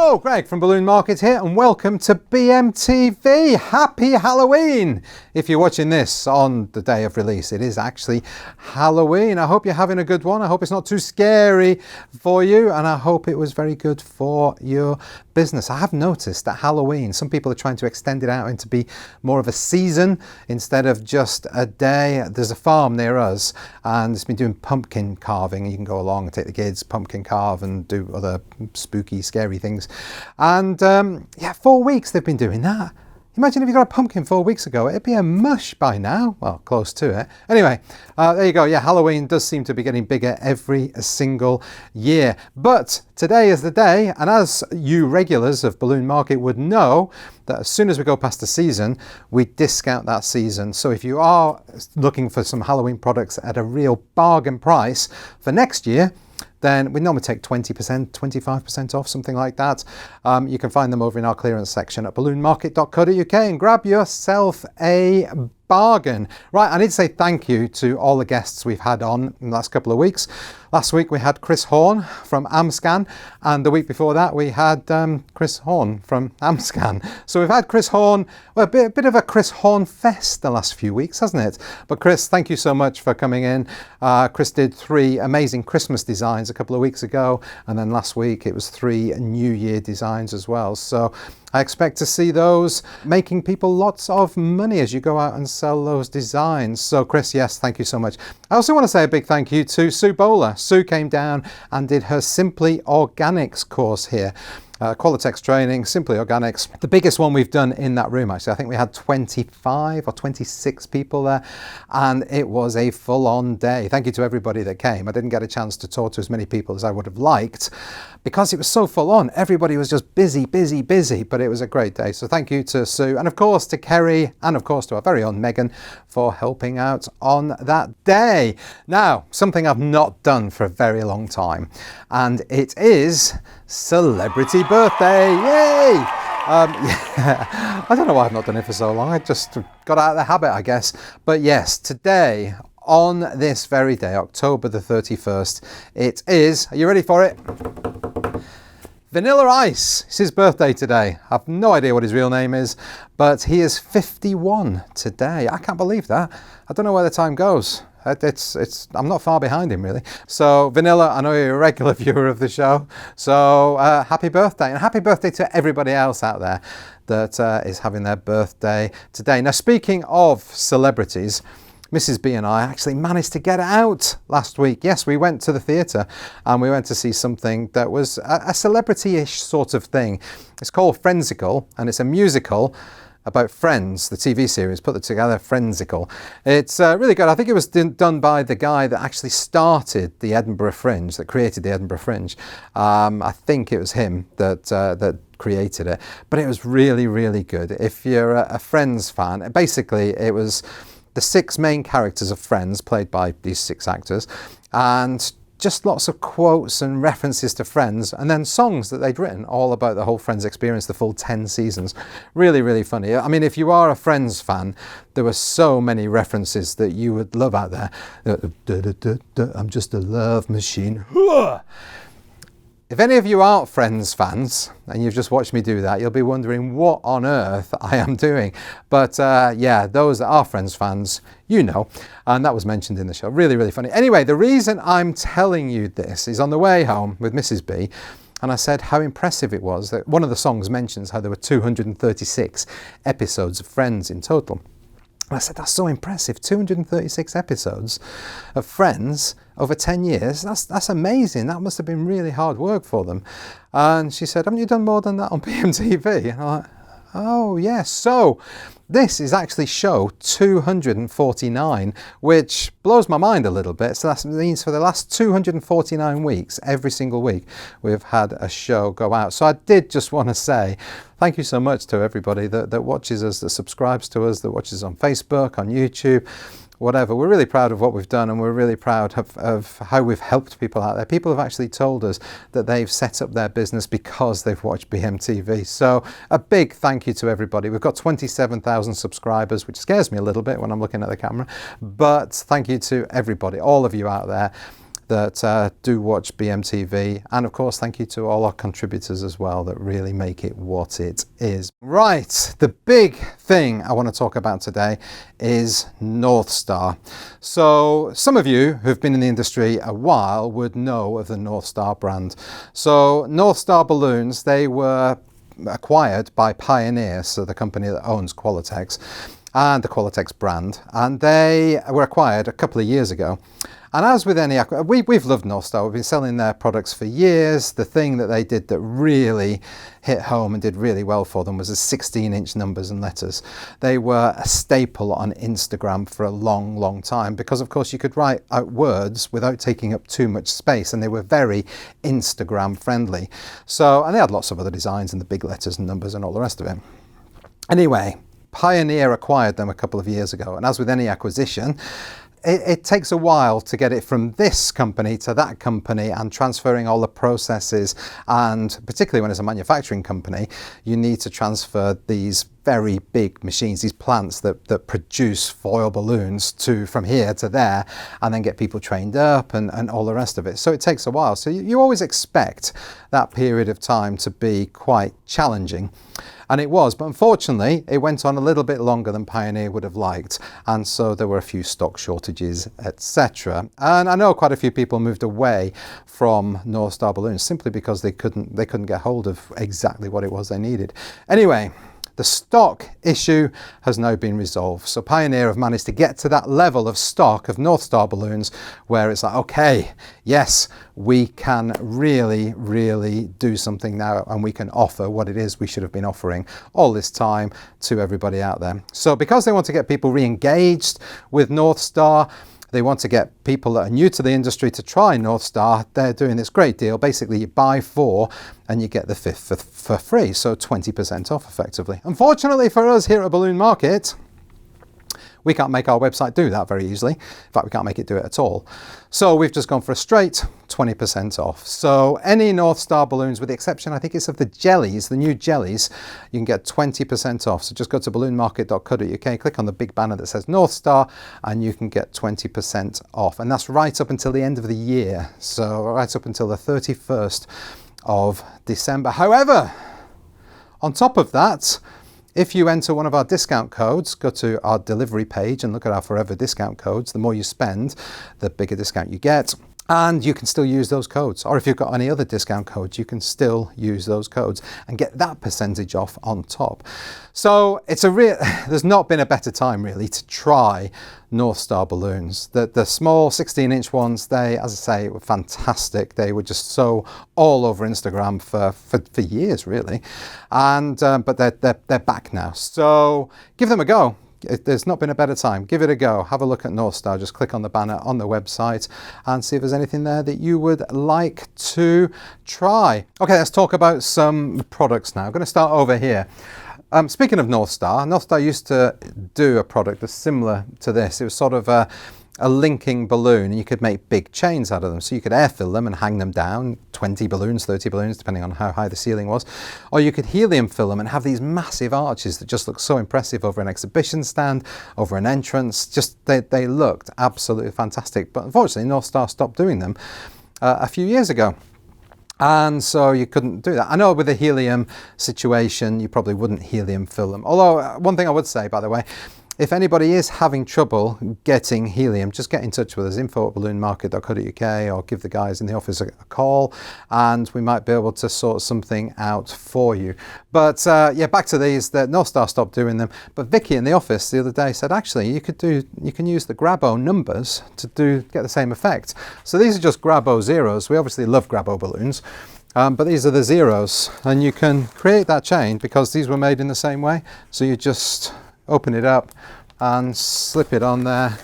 Hello, Greg from Balloon Market here, and welcome to BMTV. Happy Halloween! If you're watching this on the day of release, it is actually Halloween. I hope you're having a good one. I hope it's not too scary for you, and I hope it was very good for your business. I have noticed that Halloween, some people are trying to extend it out into be more of a season instead of just a day. There's a farm near us, and it's been doing pumpkin carving. You can go along and take the kids, pumpkin carve, and do other spooky, scary things. And 4 weeks they've been doing that. Imagine if you got a pumpkin 4 weeks ago, it'd be a mush by now. Well, close to it. Anyway, there you go. Yeah, Halloween does seem to be getting bigger every single year. But today is the day, and as you regulars of Balloon Market would know, that as soon as we go past the season, we discount that season. So if you are looking for some Halloween products at a real bargain price for next year, then we normally take 20%, 25% off, something like that. You can find them over in our clearance section at balloonmarket.co.uk and grab yourself a bargain. Right, I need to say thank you to all the guests we've had on in the last couple of weeks. Last week we had Chris Horn from Amscan, and the week before that we had Chris Horn from Amscan. So we've had Chris Horn, well, a bit of a Chris Horn fest the last few weeks, hasn't it? But Chris, thank you so much for coming in. Chris did 3 amazing Christmas designs a couple of weeks ago, and then last week it was 3 New Year designs as well. So I expect to see those making people lots of money as you go out and sell those designs. So Chris, yes, thank you so much. I also want to say a big thank you to Sue Bowler. Sue came down and did her Simply Organics course here. Qualitex training, Simply Organics, the biggest one we've done in that room actually. I think we had 25 or 26 people there, and it was a full-on day. Thank you to everybody that came. I didn't get a chance to talk to as many people as I would have liked because it was so full-on. Everybody was just busy, but it was a great day. So thank you to Sue, and of course to Kerry, and of course to our very own Megan for helping out on that day. Now, something I've not done for a very long time, and it is celebrity birthday. Yay! I don't know why I've not done it for so long. I just got out of the habit, I guess. But yes, today, on this very day, October the 31st, it is, are you ready for it? Vanilla Ice. It's his birthday today. I have no idea what his real name is, but he is 51 today. I can't believe that. I don't know where the time goes. I'm not far behind him, really. So Vanilla, I know you're a regular viewer of the show, so happy birthday, and happy birthday to everybody else out there that is having their birthday today. Now, speaking of celebrities, Mrs. B and I actually managed to get out last week. Yes, we went to the theatre and we went to see something that was a celebrity-ish sort of thing. It's called Friendsicle, and it's a musical about Friends, the TV series, put it together, Friendsicle. It's really good. I think it was done by the guy that actually started the Edinburgh Fringe, that created the Edinburgh Fringe. I think it was him that created it, but it was really, really good. If you're a Friends fan, basically it was the 6 main characters of Friends, played by these 6 actors, and just lots of quotes and references to Friends, and then songs that they'd written all about the whole Friends experience, the full 10 seasons. Really, really funny. I mean, if you are a Friends fan, there were so many references that you would love out there. I'm just a love machine. If any of you aren't Friends fans, and you've just watched me do that, you'll be wondering what on earth I am doing. But yeah, those that are Friends fans, you know, and that was mentioned in the show. Really, really funny. Anyway, the reason I'm telling you this is on the way home with Mrs. B, and I said how impressive it was that one of the songs mentions how there were 236 episodes of Friends in total. And I said, that's so impressive, 236 episodes of Friends over 10 years. That's amazing. That must have been really hard work for them. And she said, haven't you done more than that on BMTV? And I'm like, oh, yes. So this is actually show 249, which blows my mind a little bit. So that means for the last 249 weeks, every single week, we've had a show go out. So I did just want to say thank you so much to everybody that watches us, that subscribes to us, that watches on Facebook, on YouTube, whatever. We're really proud of what we've done, and we're really proud of how we've helped people out there. People have actually told us that they've set up their business because they've watched BMTV. So a big thank you to everybody. We've got 27,000 subscribers, which scares me a little bit when I'm looking at the camera. But thank you to everybody, all of you out there that do watch BMTV, and of course thank you to all our contributors as well that really make it what it is. Right, the big thing I want to talk about today is Northstar. So some of you who've been in the industry a while would know of the Northstar brand. So Northstar balloons, they were acquired by Pioneer, so the company that owns Qualitex, and the Qualitex brand, and they were acquired a couple of years ago. And as with any, we've loved Northstar. We've been selling their products for years. The thing that they did that really hit home and did really well for them was the 16-inch numbers and letters. They were a staple on Instagram for a long, long time because, of course, you could write out words without taking up too much space, and they were very Instagram friendly. So, and they had lots of other designs and the big letters and numbers and all the rest of it. Anyway, Pioneer acquired them a couple of years ago, and as with any acquisition, it takes a while to get it from this company to that company and transferring all the processes, and particularly when it's a manufacturing company, you need to transfer these very big machines, these plants that produce foil balloons from here to there, and then get people trained up and all the rest of it. So it takes a while. So you always expect that period of time to be quite challenging. And it was, but unfortunately, it went on a little bit longer than Pioneer would have liked. And so there were a few stock shortages, etc. And I know quite a few people moved away from Northstar balloons simply because they couldn't get hold of exactly what it was they needed. Anyway, the stock issue has now been resolved. So Pioneer have managed to get to that level of stock of Northstar balloons where it's like, okay, yes, we can really, really do something now, and we can offer what it is we should have been offering all this time to everybody out there. So because they want to get people re-engaged with Northstar, they want to get people that are new to the industry to try Northstar. They're doing this great deal. Basically, you buy 4 and you get the 5th for free, so 20% off effectively. Unfortunately for us here at Balloon Market, we can't make our website do that very easily. In fact, we can't make it do it at all. So we've just gone for a straight 20% off. So any Northstar balloons, with the exception, I think it's of the jellies, the new jellies, you can get 20% off. So just go to balloonmarket.co.uk, click on the big banner that says Northstar, and you can get 20% off. And that's right up until the end of the year. So right up until the 31st of December. However, on top of that, if you enter one of our discount codes, go to our delivery page and look at our forever discount codes. The more you spend, the bigger discount you get. And you can still use those codes. Or if you've got any other discount codes, you can still use those codes and get that percentage off on top. So it's there's not been a better time really to try Northstar balloons. The small 16-inch ones, they, as I say, were fantastic. They were just so all over Instagram for years really. And but they're back now. So give them a go. There's not been a better time. Give it a go. Have a look at Northstar. Just click on the banner on the website and see if there's anything there that you would like to try. Okay, let's talk about some products now. I'm going to start over here. Speaking of Northstar, Northstar used to do a product that's similar to this. It was sort of a linking balloon, and you could make big chains out of them. So you could air fill them and hang them down, 20 balloons, 30 balloons, depending on how high the ceiling was. Or you could helium fill them and have these massive arches that just look so impressive over an exhibition stand, over an entrance. Just they looked absolutely fantastic. But unfortunately, Northstar stopped doing them a few years ago. And so you couldn't do that. I know with the helium situation, you probably wouldn't helium fill them. Although one thing I would say, by the way, if anybody is having trouble getting helium, just get in touch with us, info@balloonmarket.co.uk, or give the guys in the office a call, and we might be able to sort something out for you. But yeah, back to these, that Northstar stopped doing them. But Vicky in the office the other day said, actually, you can use the Grabo numbers to get the same effect. So these are just Grabo zeros. We obviously love Grabo balloons. But these are the zeros, and you can create that chain because these were made in the same way. So you just open it up and slip it on there,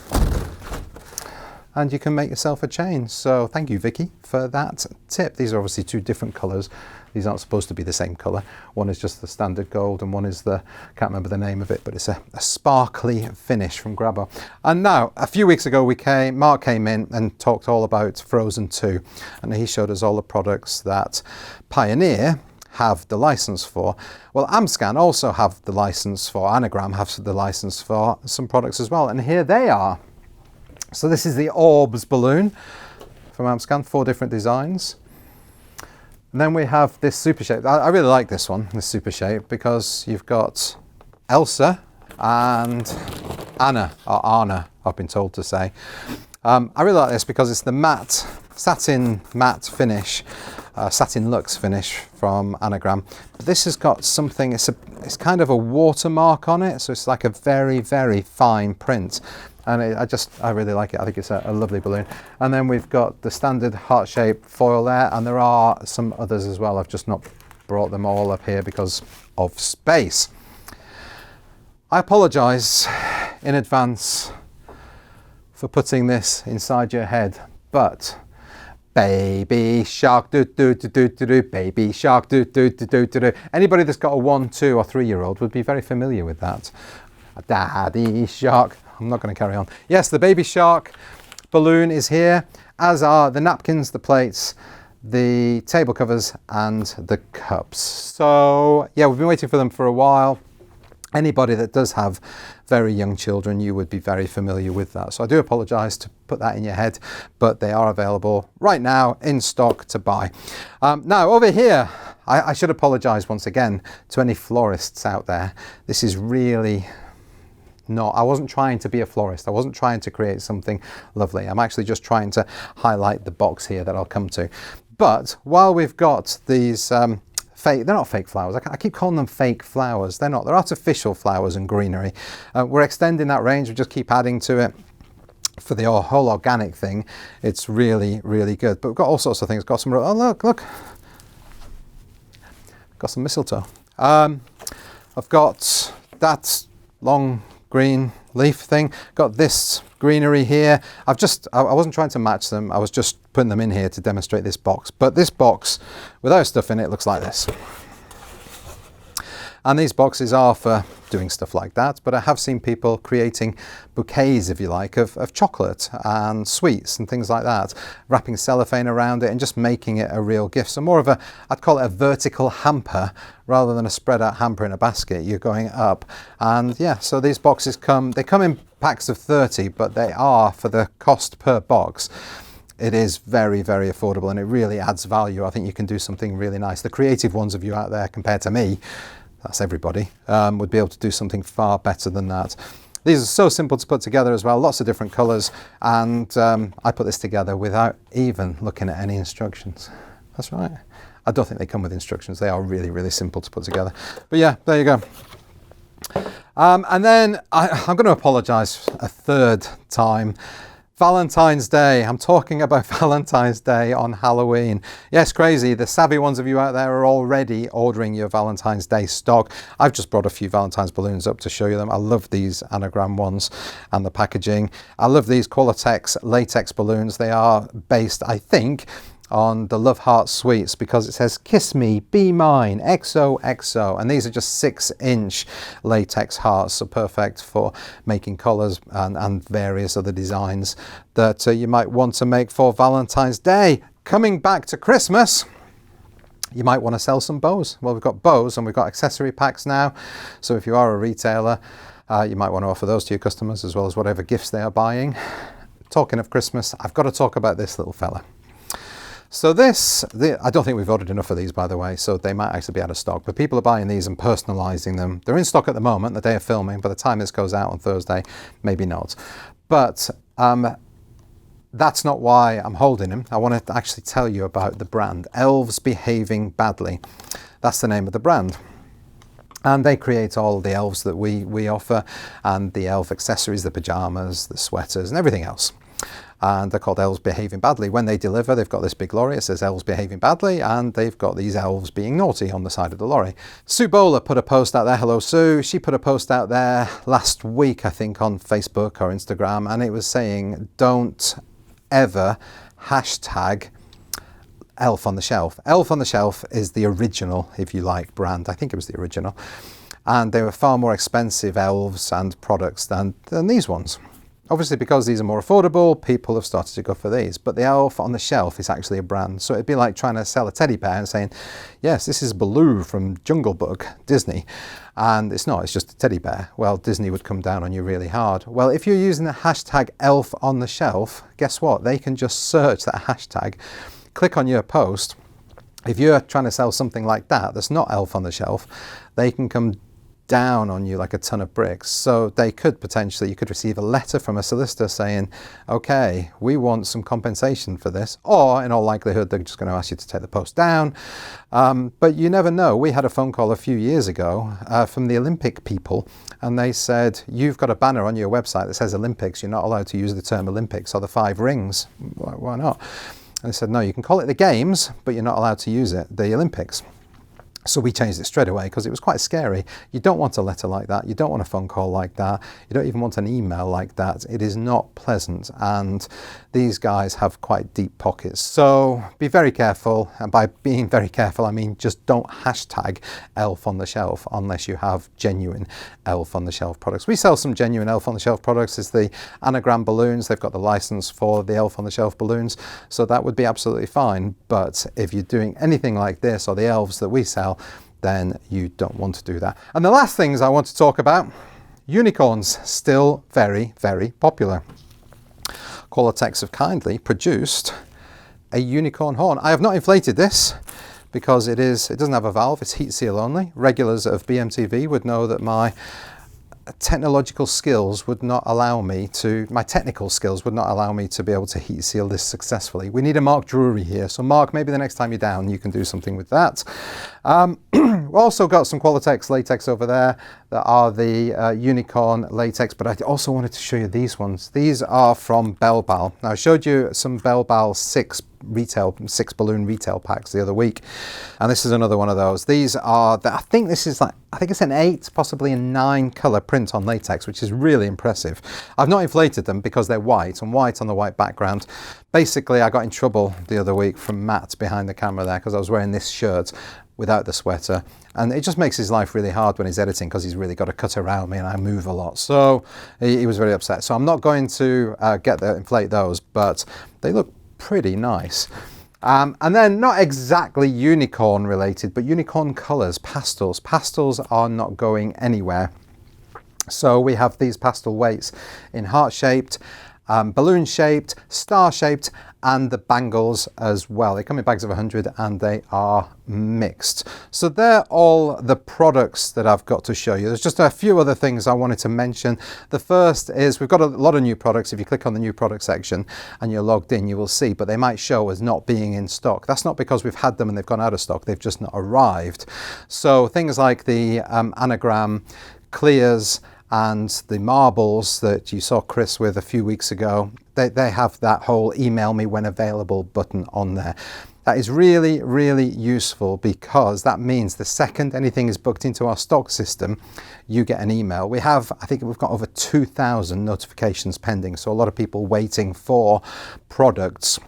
and you can make yourself a chain. So thank you, Vicky, for that tip. These are obviously 2 different colors. These aren't supposed to be the same color. One is just the standard gold, and one is I can't remember the name of it, but it's a sparkly finish from Grabo. And now, a few weeks ago, Mark came in and talked all about Frozen 2, and he showed us all the products that Pioneer have the license for. Well, Amscan also have the license for, Anagram have the license for some products as well, and here they are. So this is the Orbs balloon from Amscan, 4 different designs. And then we have this super shape. I really like this one, this super shape, because you've got Elsa and Anna, or Anna, I've been told to say. I really like this because it's the matte, satin matte finish, satin luxe finish from Anagram. But this has got something, it's kind of a watermark on it, so it's like a very, very fine print. And I really like it. I think it's a lovely balloon. And then we've got the standard heart-shaped foil there, and there are some others as well. I've just not brought them all up here because of space. I apologise in advance for putting this inside your head, but baby shark do do do do do do, baby shark do do do do do do. Anybody that's got a 1, 2 or 3-year-old would be very familiar with that. Daddy shark. I'm not going to carry on. Yes, the baby shark balloon is here, as are the napkins, the plates, the table covers and the cups. So yeah, we've been waiting for them for a while. Anybody that does have very young children, you would be very familiar with that. So I do apologise to put that in your head, but they are available right now in stock to buy. Now over here, I should apologise once again to any florists out there. This is really not, I wasn't trying to be a florist. I wasn't trying to create something lovely. I'm actually just trying to highlight the box here that I'll come to. But while we've got these they're not fake flowers. I keep calling them fake flowers. They're not. They're artificial flowers and greenery. We're extending that range. We just keep adding to it. For the whole organic thing, it's really, really good. But we've got all sorts of things. Got some, oh look. Got some mistletoe. I've got that long green leaf thing. Got this greenery here. I wasn't trying to match them. I was just putting them in here to demonstrate this box. But this box, without stuff in it, looks like this. And these boxes are for doing stuff like that, but I have seen people creating bouquets, if you like, of chocolate and sweets and things like that, wrapping cellophane around it and just making it a real gift. So more of a, I'd call it a vertical hamper rather than a spread out hamper in a basket. You're going up. And yeah, so these boxes come in packs of 30, but they are, for the cost per box, it is very, very affordable and it really adds value. I think you can do something really nice. The creative ones of you out there, compared to me, that's everybody, would be able to do something far better than that. These are so simple to put together as well, lots of different colours, and I put this together without even looking at any instructions. That's right. I don't think they come with instructions. They are really, really simple to put together. But yeah, there you go. And then I'm going to apologise a third time. Valentine's Day. I'm talking about Valentine's Day on Halloween. Yes, crazy. The savvy ones of you out there are already ordering your Valentine's Day stock. I've just brought a few Valentine's balloons up to show you them. I love these anagram ones and the packaging. I love these Qualatex latex balloons. They are based, I think, on the Love Heart Sweets, because it says kiss me, be mine, XOXO, and these are just 6-inch latex hearts, so perfect for making collars and various other designs that you might want to make for Valentine's Day. Coming back to Christmas, you might want to sell some bows. Well, we've got bows and we've got accessory packs now, so if you are a retailer, you might want to offer those to your customers as well as whatever gifts they are buying. Talking of Christmas, I've got to talk about this little fella. So I don't think we've ordered enough of these, by the way, so they might actually be out of stock. But people are buying these and personalising them. They're in stock at the moment, the day of filming. By the time this goes out on Thursday, maybe not. But that's not why I'm holding them. I want to actually tell you about the brand. Elves Behaving Badly. That's the name of the brand. And they create all the elves that we offer, and the elf accessories, the pyjamas, the sweaters, and everything else. And they're called Elves Behaving Badly. When they deliver, they've got this big lorry, it says Elves Behaving Badly, and they've got these elves being naughty on the side of the lorry. Sue Bowler put a post out there, hello Sue, she put a post out there last week, I think, on Facebook or Instagram, and it was saying, don't ever hashtag Elf on the Shelf. Elf on the Shelf is the original, if you like, brand. I think it was the original. And they were far more expensive elves and products than these ones. Obviously, because these are more affordable, people have started to go for these. But the elf on the shelf is actually a brand. So it'd be like trying to sell a teddy bear and saying, yes, this is Baloo from Jungle Book, Disney. And it's not, it's just a teddy bear. Well, Disney would come down on you really hard. Well, if you're using the hashtag elf on the shelf, guess what? They can just search that hashtag, click on your post. If you're trying to sell something like that, that's not elf on the shelf, they can come down on you like a ton of bricks. So they could potentially, you could receive a letter from a solicitor saying, okay, we want some compensation for this, or in all likelihood they're just going to ask you to take the post down. But you never know. We had a phone call a few years ago from the Olympic people, and they said, you've got a banner on your website that says Olympics, you're not allowed to use the term Olympics or the 5 rings. Why not? And they said, no, you can call it the Games, but you're not allowed to use it, the Olympics. So we changed it straight away because it was quite scary. You don't want a letter like that. You don't want a phone call like that. You don't even want an email like that. It is not pleasant. And these guys have quite deep pockets. So be very careful. And by being very careful, I mean just don't hashtag elf on the shelf unless you have genuine elf on the shelf products. We sell some genuine elf on the shelf products. It's the anagram balloons. They've got the license for the elf on the shelf balloons. So that would be absolutely fine. But if you're doing anything like this or the elves that we sell, then you don't want to do that. And the last things I want to talk about, unicorns, still very, very popular. Qualitex have kindly produced a unicorn horn. I have not inflated this because it doesn't have a valve, it's heat seal only. Regulars of BMTV would know that my technical skills would not allow me to be able to heat seal this successfully. We need a Mark Drury here. So Mark, maybe the next time you're down, you can do something with that. We've also got some Qualitex latex over there that are the unicorn latex, but I also wanted to show you these ones. These are from Bell Bal. Now I showed you some Bell Bal 6 balloon retail packs the other week, and this is another one of those. These are I think it's an 8, possibly a 9 color print on latex, which is really impressive. I've not inflated them because they're white on the white background. Basically, I got in trouble the other week from Matt behind the camera there because I was wearing this shirt without the sweater, and it just makes his life really hard when he's editing because he's really got to cut around me and I move a lot. So he was very upset. So I'm not going to inflate those, but they look pretty nice. And then not exactly unicorn related, but unicorn colors, pastels. Pastels are not going anywhere. So we have these pastel weights in heart-shaped, balloon-shaped, star-shaped, and the bangles as well. They come in bags of 100 and they are mixed. So they're all the products that I've got to show you. There's just a few other things I wanted to mention. The first is we've got a lot of new products. If you click on the new product section and you're logged in, you will see, but they might show as not being in stock. That's not because we've had them and they've gone out of stock. They've just not arrived. So things like the anagram clears and the marbles that you saw Chris with a few weeks ago, they have that whole email me when available button on there. That is really, really useful because that means the second anything is booked into our stock system, you get an email. I think we've got over 2,000 notifications pending. So a lot of people waiting for products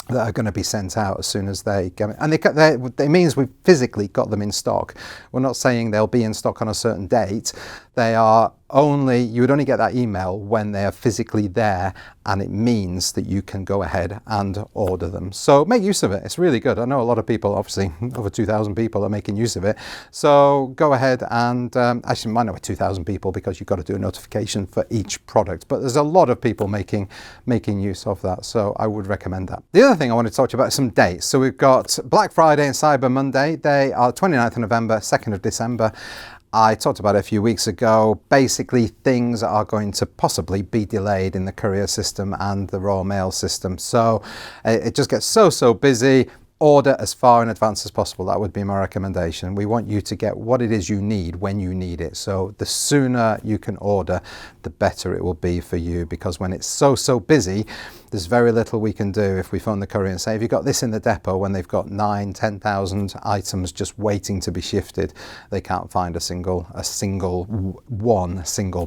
that are going to be sent out as soon as they get it. And it means we've physically got them in stock. We're not saying they'll be in stock on a certain date. You would only get that email when they are physically there, and it means that you can go ahead and order them. So make use of it. It's really good. I know a lot of people, obviously over 2,000 people are making use of it. So go ahead and actually might not be 2,000 people because you've got to do a notification for each product, but there's a lot of people making use of that. So I would recommend that. The other thing I want to talk to you about is some dates. So we've got Black Friday and Cyber Monday. They are 29th of November, 2nd of December. I talked about it a few weeks ago. Basically, things are going to possibly be delayed in the courier system and the Royal Mail system. So it just gets so busy. Order as far in advance as possible. That would be my recommendation. We want you to get what it is you need when you need it. So the sooner you can order, the better it will be for you, because when it's so busy, there's very little we can do if we phone the courier and say, have you got this in the depot, when they've got 10,000 items just waiting to be shifted. They can't find a single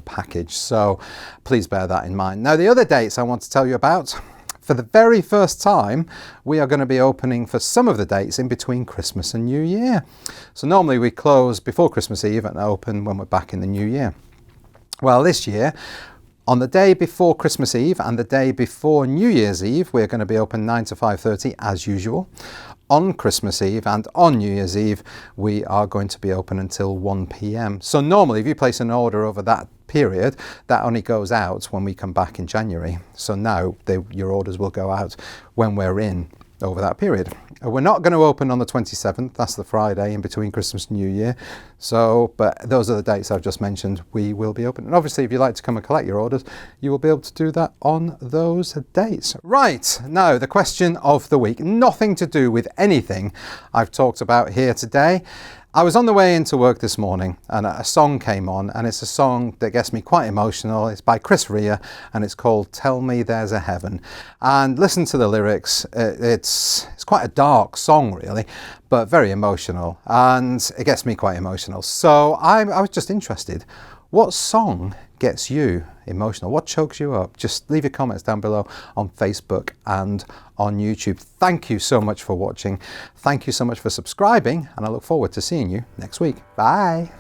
package. So please bear that in mind. Now, the other dates I want to tell you about. For the very first time, we are going to be opening for some of the dates in between Christmas and New Year. So normally we close before Christmas Eve and open when we're back in the New Year. Well, this year, On the day before Christmas Eve and the day before New Year's Eve, we're going to be open 9 to 5:30 as usual. On Christmas Eve and on New Year's Eve, we are going to be open until 1 p.m. So normally if you place an order over that period, that only goes out when we come back in January. So now your orders will go out when we're in over that period. We're not going to open on the 27th, that's the Friday in between Christmas and New Year. So, but those are the dates I've just mentioned, we will be open. And obviously if you'd like to come and collect your orders, you will be able to do that on those dates. Right, now the question of the week, nothing to do with anything I've talked about here today. I was on the way into work this morning and a song came on, and it's a song that gets me quite emotional. It's by Chris Rea and it's called Tell Me There's a Heaven. And listen to the lyrics. It's quite a dark song really, but very emotional, and it gets me quite emotional. So I was just interested, what song gets you emotional? What chokes you up? Just leave your comments down below on Facebook and on YouTube. Thank you so much for watching. Thank you so much for subscribing, and I look forward to seeing you next week. Bye.